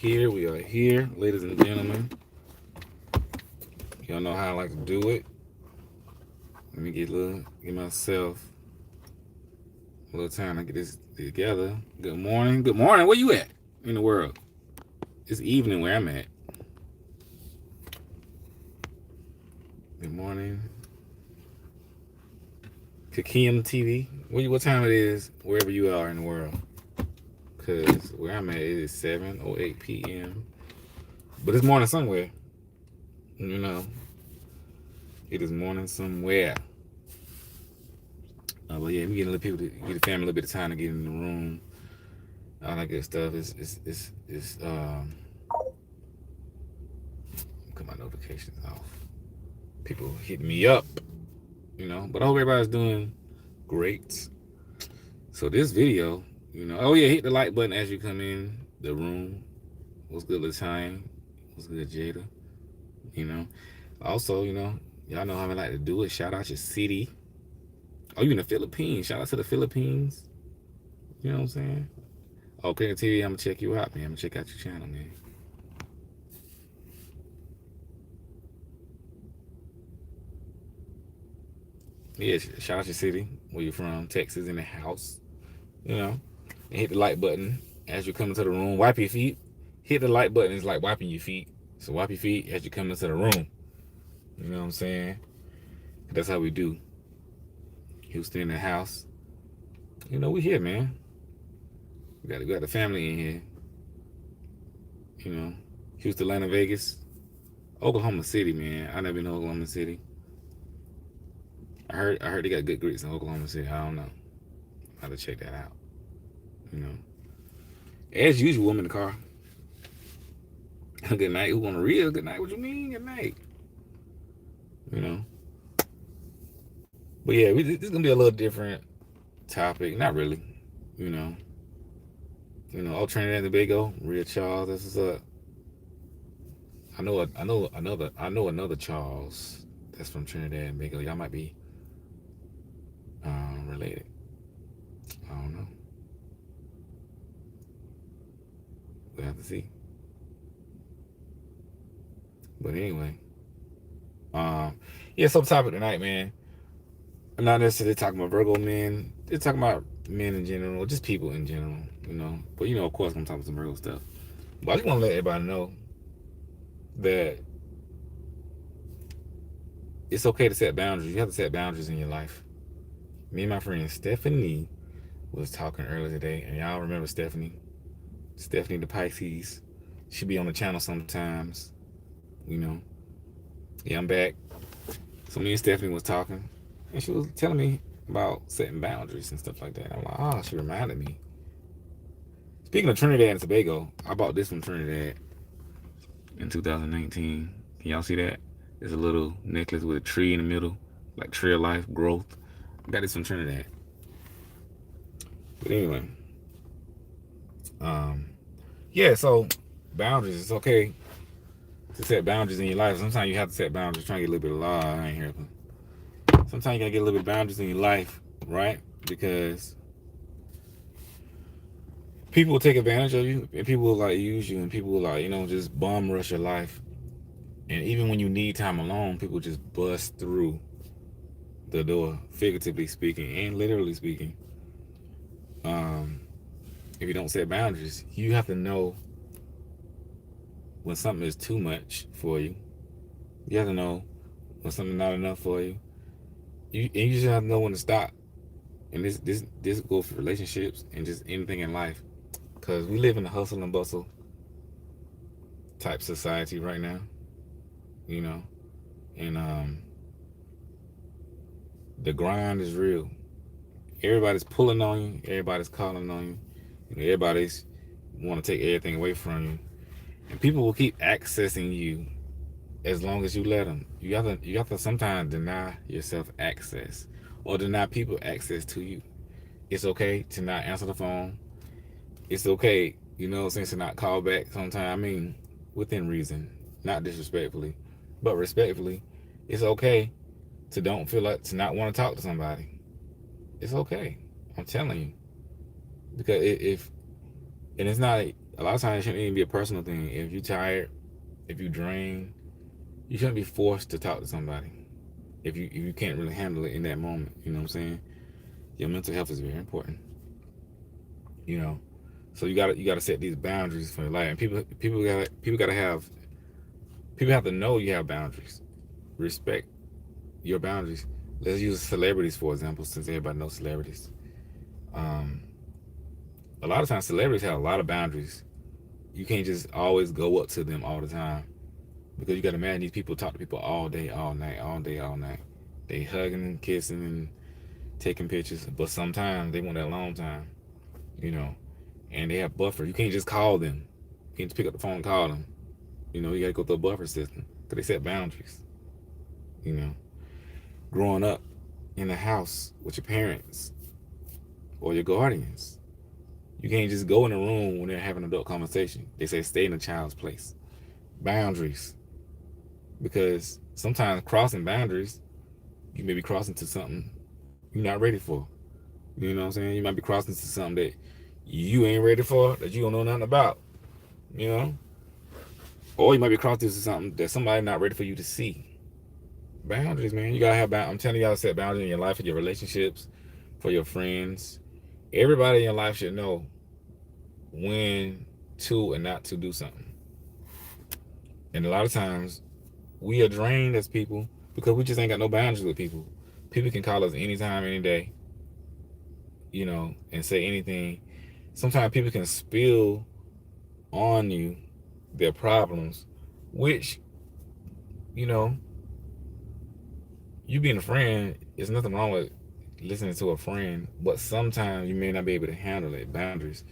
here. We are here, ladies and gentlemen. Y'all know how I like to do it. Let me get myself a little time to get this together. Good morning. Good morning. Where you at in the world? It's evening where I'm at. Good morning. Kakim TV. What time it is wherever you are in the world? Because where I'm at, it is 7:08 p.m. But it's morning somewhere. You know, it is morning somewhere. But yeah, we getting a little people, get the family a little bit of time to get in the room. All that good stuff. It's cut my notifications off. People hitting me up, But I hope everybody's doing great. So this video, oh yeah, hit the like button as you come in the room. What's good, Latanya? What's good, Jada? Also, y'all know how I like to do it. Shout out your city. Oh, you in the Philippines? Shout out to the Philippines. You know what I'm saying? Okay, TV, I'm gonna check you out, man. I'm gonna check out your channel, man. Yeah, shout out your city, where you're from, Texas, in the house. And hit the like button as you come into the room. Wipe your feet. Hit the like button. It's like wiping your feet. So wipe your feet as you come into the room. You know what I'm saying? That's how we do. Houston in the house. We here, man. We got the family in here. Houston, Atlanta, Vegas, Oklahoma City, man. I never been to Oklahoma City. I heard they got good grits in Oklahoma City. I don't know. I'll have to check that out. As usual, I'm in the car. Good night. Who want a real good night? What you mean? Good night. But yeah, this is gonna be a little different topic. Not really. Trinidad and Tobago, Real Charles. This is a. I know another Charles that's from Trinidad and Tobago. Y'all might be related. I don't know. We'll have to see. But anyway, yeah. So topic tonight, man. I'm not necessarily talking about Virgo men. They're talking about men in general, just people in general, But of course, I'm talking some Virgo stuff. But I just want to let everybody know that it's okay to set boundaries. You have to set boundaries in your life. Me and my friend Stephanie was talking earlier today, and y'all remember Stephanie the Pisces. She be on the channel sometimes, Yeah, I'm back. So me and Stephanie was talking, and she was telling me about setting boundaries and stuff like that. I'm like, oh, she reminded me. Speaking of Trinidad and Tobago, I bought this from Trinidad in 2019. Can y'all see that? There's a little necklace with a tree in the middle, like tree of life, growth. I got this from Trinidad. But anyway, yeah, so boundaries. It's okay to set boundaries in your life. Sometimes you have to set boundaries. Trying to get a little bit of law. I ain't here. Sometimes you gotta get a little bit of boundaries in your life, right? Because people will take advantage of you, and people will use you, and people will just bum rush your life. And even when you need time alone, people just bust through the door, figuratively speaking and literally speaking. If you don't set boundaries, you have to know when something is too much for you. You have to know when something's not enough for you. You just have to know when to stop. And this goes for relationships and just anything in life, because we live in a hustle and bustle type society right now, and the grind is real. Everybody's pulling on you. Everybody's calling on you. Everybody's want to take everything away from you, and people will keep accessing you as long as you let them. You have to sometimes deny yourself access, or deny people access to you. It's okay to not answer the phone. It's okay, to not call back sometimes. I mean, within reason, not disrespectfully, but respectfully. It's okay to to not want to talk to somebody. It's okay. I'm telling you. Because and it's not A lot of times it shouldn't even be a personal thing. If you're tired, if you drain, you shouldn't be forced to talk to somebody. If you can't really handle it in that moment, you know what I'm saying? Your mental health is very important. You know, so you gotta set these boundaries for your life, and people have to know you have boundaries. Respect your boundaries. Let's use celebrities for example, since everybody knows celebrities. Um, a lot of times, celebrities have a lot of boundaries. You can't just always go up to them all the time because you got to imagine these people talk to people all day, all night, all day, all night. They hugging and kissing and taking pictures, but sometimes they want that long time, you know. And they have buffer. You can't just call them. You can't just pick up the phone and call them. You know, you got to go through a buffer system because they set boundaries. You know, growing up in the house with your parents or your guardians, you can't just go in a room when they're having an adult conversation. They say stay in a child's place. Boundaries, because sometimes crossing boundaries, you may be crossing to something you're not ready for. You know what I'm saying? You might be crossing to something that you ain't ready for, that you don't know nothing about. You know, or you might be crossing to something that somebody not ready for you to see. Boundaries, man. You gotta have boundaries. I'm telling you, gotta set boundaries in your life, for your relationships, for your friends. Everybody in your life should know when to and not to do something. And a lot of times we are drained as people because we just ain't got no boundaries with people. People can call us anytime, any day, you know, and say anything. Sometimes people can spill on you their problems, which, you know, you being a friend, there's nothing wrong with listening to a friend, but sometimes you may not be able to handle it. Boundaries.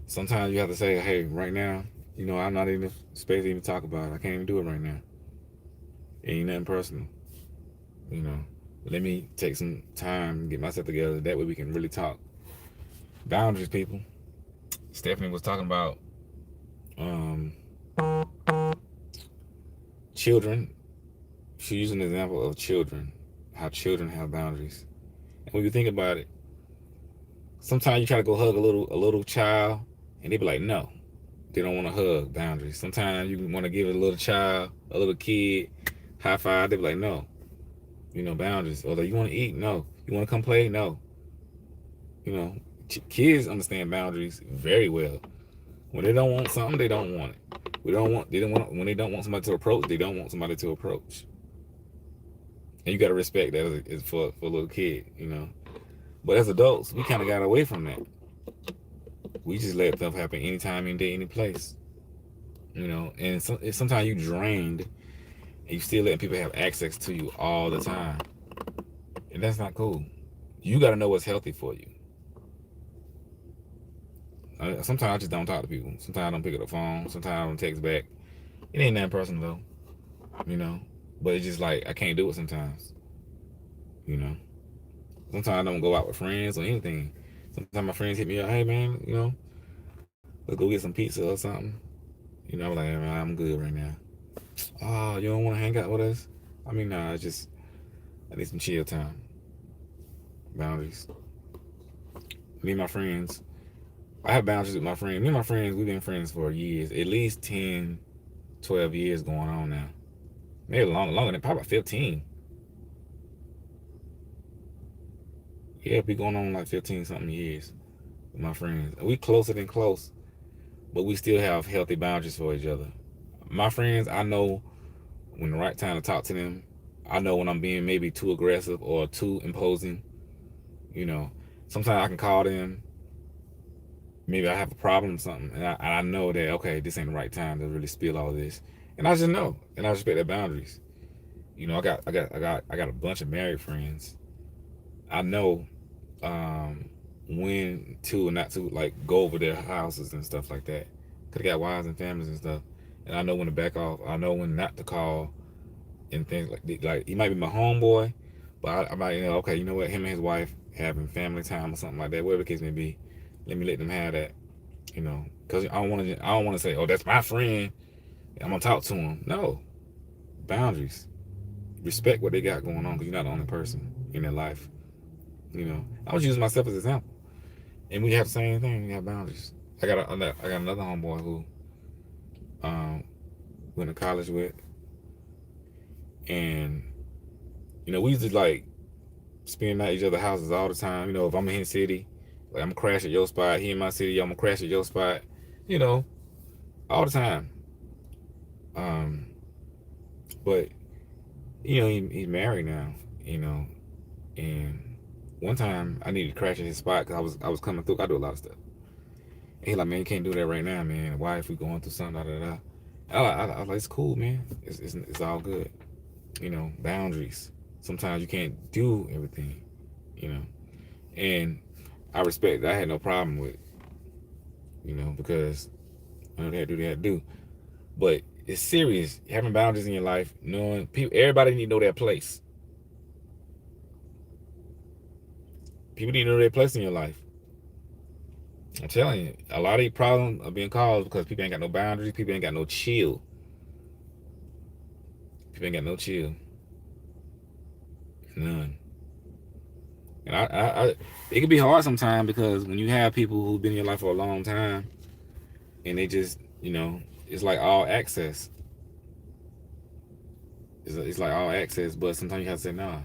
Sometimes you have to say, hey, right now, you know, I'm not in the space to even talk about it. I can't even do it right now. It ain't nothing personal. You know, let me take some time, get myself together. That way we can really talk. Boundaries, people. Stephanie was talking about um, children. She used an example of children, how children have boundaries. And when you think about it, sometimes you try to go hug a little child, and they be like, no, they don't want to hug. Boundaries. Sometimes you want to give a little child, a little kid, high five. They be like, no, you know, boundaries. Or you want to eat? No. You want to come play? No. You know, kids understand boundaries very well. When they don't want something, they don't want it. They don't want, when they don't want somebody to approach, they don't want somebody to approach. And you got to respect that as for a little kid, you know. But as adults, we kind of got away from that. We just let stuff happen anytime, any day, any place, you know. And sometimes you drained, and you still letting people have access to you all the time, and that's not cool. You got to know what's healthy for you. Sometimes I just don't talk to people. Sometimes I don't pick up the phone. Sometimes I don't text back. It ain't that personal though, you know. But it's just like I can't do it sometimes, you know. Sometimes I don't go out with friends or anything. Sometimes my friends hit me up, hey man, you know, let's go get some pizza or something. You know, I'm like, man, I'm good right now. Oh, you don't want to hang out with us? I mean, nah, I need some chill time. Boundaries. Me and my friends, I have boundaries with my friends. Me and my friends, we've been friends for years, at least 10, 12 years going on now. Maybe longer than probably 15. Yeah, we going on like 15 something years with my friends. We closer than close, but we still have healthy boundaries for each other. My friends, I know when the right time to talk to them. I know when I'm being maybe too aggressive or too imposing. You know, sometimes I can call them. Maybe I have a problem or something, and I know that okay, this ain't the right time to really spill all of this, and I just know, and I respect their boundaries. You know, I got a bunch of married friends. I know when to and not to like go over their houses and stuff like that. Cause they got wives and families and stuff, and I know when to back off. I know when not to call and things like he might be my homeboy, but I might okay, you know what, him and his wife having family time or something like that, whatever the case may be. Let me let them have that, you know, because I don't want to say, oh, that's my friend. I'm gonna talk to him. No, boundaries. Respect what they got going on because you're not the only person in their life. You know, I was using myself as an example, and we have the same thing. We have boundaries. I got another homeboy who um went to college with, and we used to like spend at each other's houses all the time. If I'm in his city, like I'm gonna crash at your spot. He in my city, I'm gonna crash at your spot. You know, all the time. Um, but he's married now. And one time I needed to crash at his spot because I was coming through. I do a lot of stuff. And he like, man, you can't do that right now, man. Why if we going through something, da da da. I was like, it's cool, man. It's all good. Boundaries. Sometimes you can't do everything. You know, and I respect that. I had no problem with, because they had to do, they had to do. But it's serious. Having boundaries in your life, knowing people, everybody need to know their place. People need to know their place in your life. I'm telling you, a lot of these problems are being caused because people ain't got no boundaries. People ain't got no chill. People ain't got no chill. None. And it can be hard sometimes because when you have people who've been in your life for a long time, and they just, it's like all access. It's like all access, but sometimes you have to say nah.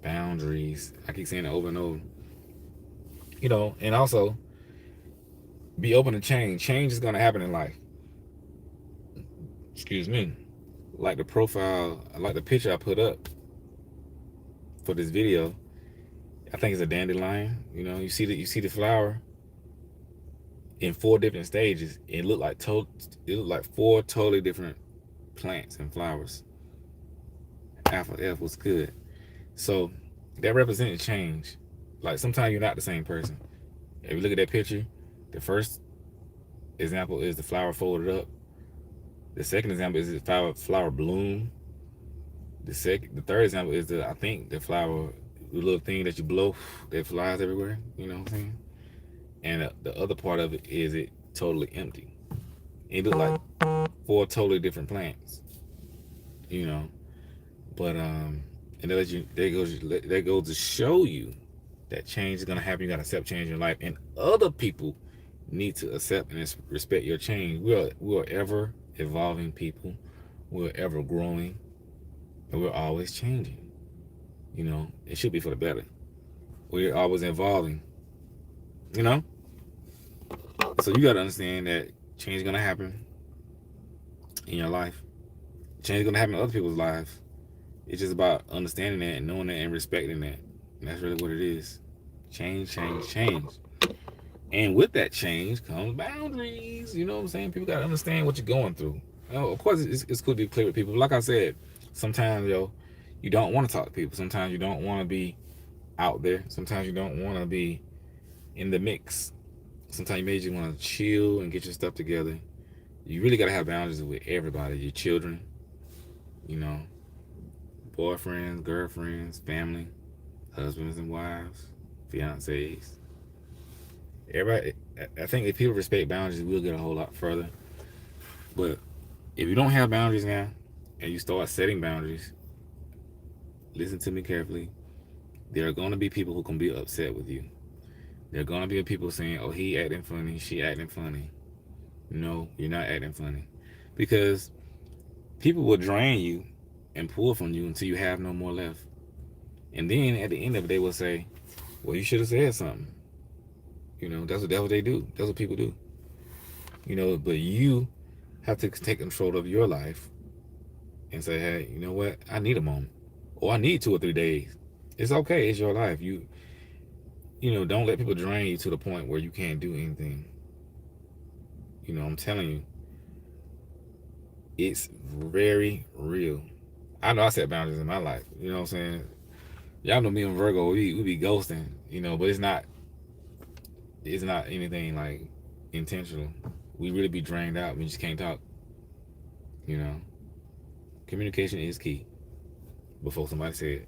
Boundaries. I keep saying it over and over. And also be open to change. Change is gonna happen in life. Excuse me. Like the profile, like the picture I put up for this video. I think it's a dandelion. You see the flower in 4 different stages. It looked like 4 totally different plants and flowers. Alpha F was good. So that represented change. Like sometimes you're not the same person. If you look at that picture, the first example is the flower folded up. The second example is the flower bloom. The third example is I think the flower, the little thing that you blow that flies everywhere. You know what I'm saying? And the other part of it is it totally empty. It looked like 4 totally different plants. But and that goes to show you that change is gonna happen. You gotta accept change in your life, and other people need to accept and respect your change. We are ever evolving people. We're ever growing, and we're always changing. It should be for the better. We're always evolving. So you gotta understand that change is gonna happen in your life. Change is gonna happen in other people's lives. It's just about understanding that and knowing that and respecting that. And that's really what it is. Change, change, change. And with that change comes boundaries. You know what I'm saying? People got to understand what you're going through. Of course, it's cool to be clear with people. Like I said, sometimes, you don't want to talk to people. Sometimes you don't want to be out there. Sometimes you don't want to be in the mix. Sometimes you may just want to chill and get your stuff together. You really got to have boundaries with everybody. Your children, boyfriends, girlfriends, family, husbands and wives, fiancés. Everybody, I think if people respect boundaries, we'll get a whole lot further. But if you don't have boundaries now, and you start setting boundaries, listen to me carefully. There are going to be people who can be upset with you. There are going to be people saying, oh, he acting funny, she acting funny. No, you're not acting funny. Because people will drain you and pull from you until you have no more left. And then at the end of it, they will say, well, you should have said something. That's what they do. That's what people do. But you have to take control of your life and say, hey, you know what? I need a moment. Or I need 2 or 3 days. It's okay. It's your life. Don't let people drain you to the point where you can't do anything. I'm telling you, it's very real. I know I set boundaries in my life. You know what I'm saying? Y'all know me and Virgo, we be ghosting, but it's not anything like intentional. We really be drained out. We just can't talk. Communication is key. Before somebody said,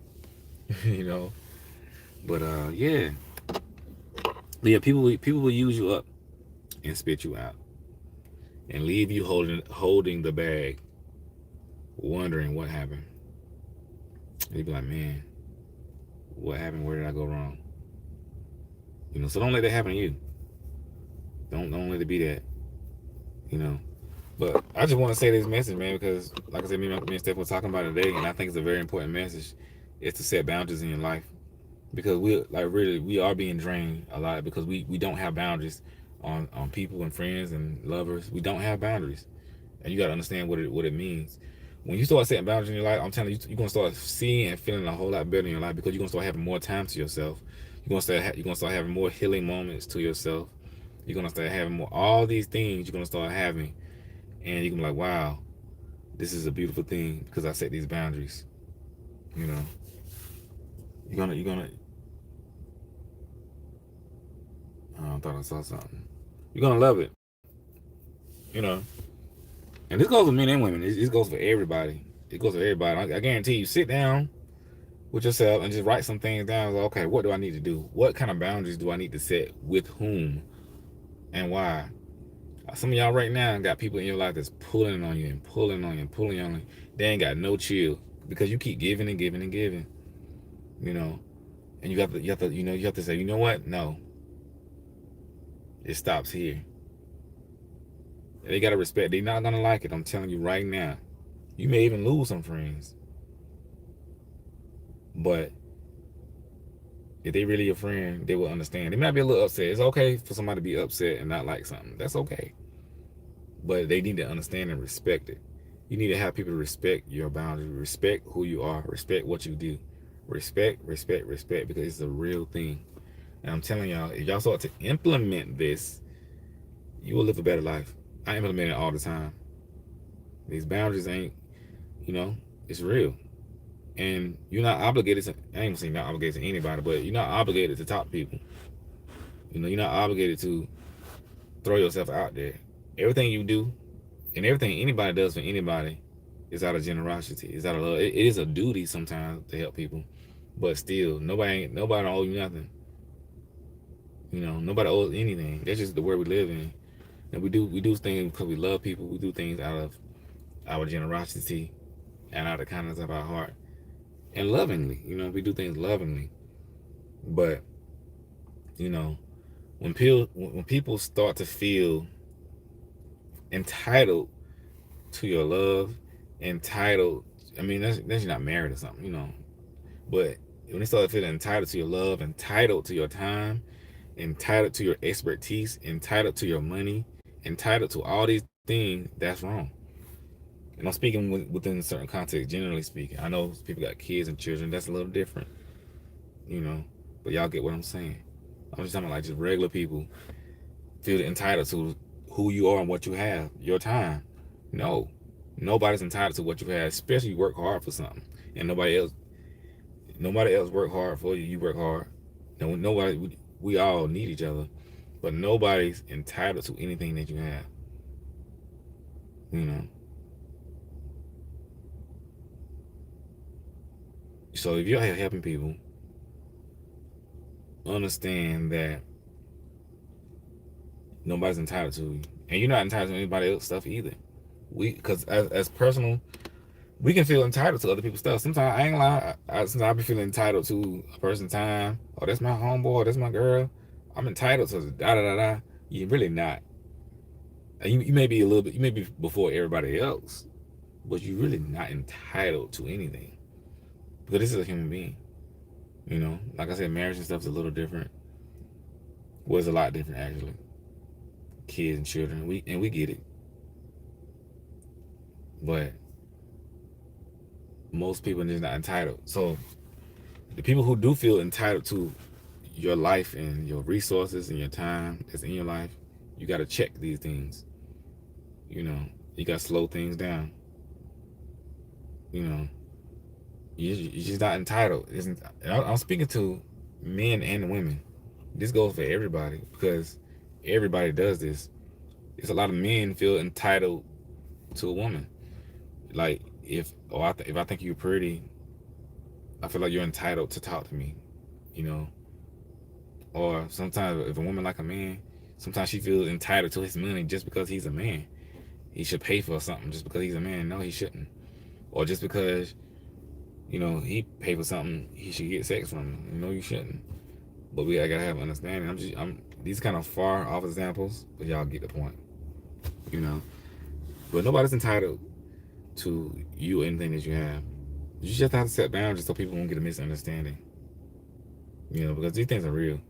But yeah. But yeah, people will use you up and spit you out and leave you holding the bag, wondering what happened. You'd be like, man, what happened? Where did I go wrong? So don't let that happen to you. Don't let it be that, you know. But I just want to say this message, man, because like I said, me and Steph were talking about it today, and I think it's a very important message. Is to set boundaries in your life, because we like really we are being drained a lot because we don't have boundaries on people and friends and lovers. We don't have boundaries, and you got to understand what it means. When you start setting boundaries in your life, I'm telling you, you're gonna start seeing and feeling a whole lot better in your life because you're gonna start having more time to yourself. You're gonna start having more healing moments to yourself. You're gonna start having more all these things. You're gonna start having, and you're gonna be like, wow, this is a beautiful thing because I set these boundaries. You know, you're gonna. Oh, I thought I saw something. You're gonna love it. You know, and this goes for men and women. This goes for everybody. It goes for everybody. I guarantee you, sit down with yourself and just write some things down. Like, okay, what do I need to do? What kind of boundaries do I need to set with whom and why? Some of y'all right now got people in your life that's pulling on you and pulling on you and pulling on you. They ain't got no chill because you keep giving and giving and giving. You know, and you have to you have to say, you know what? No, it stops here. They gotta respect. They're not gonna like it. I'm telling you right now. You may even lose some friends, but if they really your friend, they will understand. They might be a little upset. It's okay for somebody to be upset and not like something. That's okay. But they need to understand and respect it. You need to have people respect your boundaries, respect who you are, respect what you do. Respect, respect, respect, because it's a real thing. And I'm telling y'all, if y'all start to implement this, you will live a better life. I implement it all the time. These boundaries ain't, you know, it's real. And you're not obligated to, I ain't gonna say not obligated to anybody, but you're not obligated to talk to people. You know, you're not obligated to throw yourself out there. Everything you do and everything anybody does for anybody is out of generosity. It's out of love. It is a duty sometimes to help people, but still, nobody owe you nothing. You know, nobody owes anything. That's just the world we live in. And we do things because we love people. We do things out of our generosity and out of the kindness of our heart and lovingly. You know, we do things lovingly. But you know, when people start to feel entitled to your love, entitled. I mean, that's you're not married or something, you know. But when they start feeling entitled to your love, entitled to your time, entitled to your expertise, entitled to your money, entitled to all these things, that's wrong. And I'm speaking within a certain context, generally speaking. I know people got kids and children. That's a little different, you know. But y'all get what I'm saying. I'm just talking about like just regular people feel entitled to who you are and what you have, your time. No, nobody's entitled to what you have, especially you work hard for something, and nobody else work hard for you. You work hard. No, nobody. We all need each other, but nobody's entitled to anything that you have. You know. So if you're helping people, understand that nobody's entitled to you, and you're not entitled to anybody else's stuff either. Because as personal, we can feel entitled to other people's stuff. Sometimes I ain't lie. Sometimes I be feeling entitled to a person's time. Oh, that's my homeboy. That's my girl. I'm entitled to da da da da. You're really not. You may be a little bit. You may be before everybody else, but you're really not entitled to anything because this is a human being. You know, like I said, marriage and stuff is a little different. Was a lot different actually. Kids and children, we get it, but most people are just not entitled. So the people who do feel entitled to your life and your resources and your time that's in your life, you got to check these things. You know, you got to slow things down. You know, you're just not entitled. I'm speaking to men and women. This goes for everybody because everybody does this. It's a lot of men feel entitled to a woman. Like if I think you're pretty, I feel like you're entitled to talk to me. You know, or sometimes if a woman like a man, sometimes she feels entitled to his money just because he's a man. He should pay for something just because he's a man. No, he shouldn't. Or just because, you know, he pay for something, he should get sex from him. No, you shouldn't. But I gotta have understanding. These kind of far off examples, but y'all get the point. You know, but nobody's entitled to you or anything that you have. You just have to set boundaries so people won't get a misunderstanding. You know, because these things are real,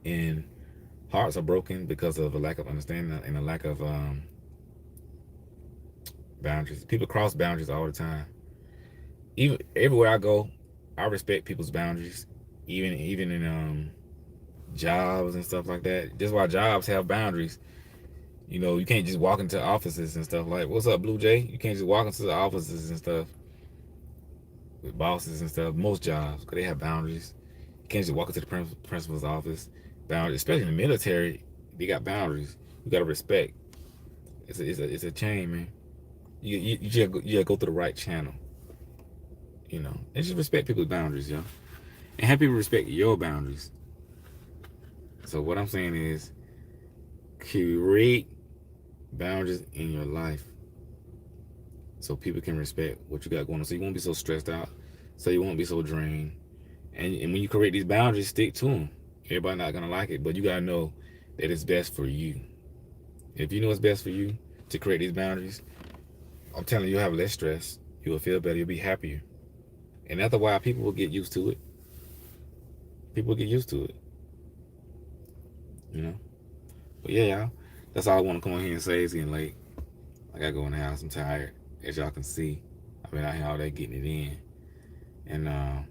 and hearts are broken because of a lack of understanding and a lack of boundaries. People cross boundaries all the time. Even everywhere I go, I respect people's boundaries. Even in jobs and stuff like that. That's why jobs have boundaries. You know, you can't just walk into offices and stuff like, "What's up, Blue Jay?" You can't just walk into the offices and stuff with bosses and stuff. Most jobs, because they have boundaries. You can't just walk into the principal's office. Boundaries, especially in the military, they got boundaries. You got to respect. It's a chain, man. You gotta go through the right channel. You know, and just respect people's boundaries, yo, and have people respect your boundaries. So what I'm saying is, create boundaries in your life so people can respect what you got going on. So you won't be so stressed out. So you won't be so drained. And when you create these boundaries, stick to them. Everybody not gonna like it, but you gotta know that it's best for you. If you know it's best for you to create these boundaries, I'm telling you, you'll have less stress. You will feel better. You'll be happier. And after a while, people will get used to it. People will get used to it. You know. But yeah, y'all. That's all I want to come on here and say. It's getting late. I gotta go in the house. I'm tired. As y'all can see, I've been out here all day getting it in. And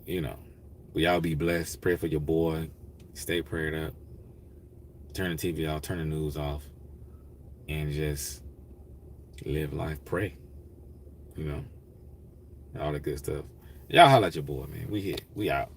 you know, but y'all be blessed. Pray for your boy. Stay prayed up. Turn the TV off. Turn the news off. And just live life. Pray. You know, all that good stuff. Y'all holla at your boy, man. We here. We out.